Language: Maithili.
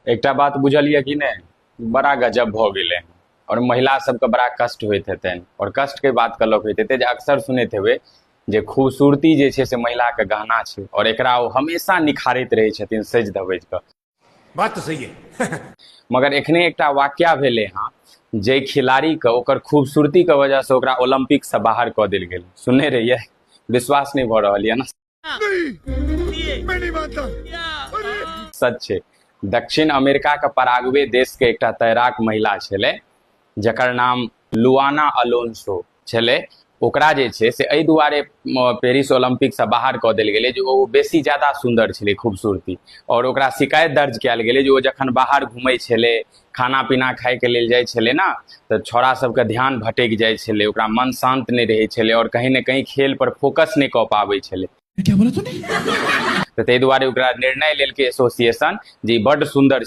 एकटा बात बुझलिए कि नहीं, बड़ा गजब भ गेलै और महिला सबके बड़ा कष्ट होइत हेतनि। और कष्ट के बात कहलक होइत हेतै जे अक्सर सुनैत हेबै जे खूबसूरती जे छै से महिला के गहना छै और एकरा ओ हमेशा निखारैत रहै छथिन सजि धबैज कऽ। बात तो सही है। मगर एखने एकटा वाकया भेलै हँ जे खिलाड़ी के ओकर खूबसूरती के वजह से ओकरा ओलंपिक से बाहर कऽ देल गेल। सुनने रहियै, विश्वास नहीं भऽ रहल यऽ ना? मैं नहीं मानता। सच छै। दक्षिण अमेरिका के पराग्वे देश के एकटा तैराक महिला छलै जकर नाम लुआना अलोन्सो छलै। ओकरा जे छै से एहि दुआरे पेरिस ओलंपिक से बाहर कऽ देल गेलै जे ओ बेसी ज्यादा सुंदर छलै, खूबसूरती। और ओकरा शिकायत दर्ज कयल गेलै जे ओ जखन बाहर घूमै छलै, खाना पीना खाय के लेल जाइ छलै ना, तऽ छौड़ा सबके ध्यान भटकि जाइ छलै, ओकरा मन शांत नहीं रहै छलै और कहीं ना कहीं खेल पर फोकस नहीं कऽ पाबै छलै। क्या बोला तूने? तऽ ताहि दुआरे ओकरा निर्णय लेलकै एसोसिएशन जे ई बड्ड सुंदर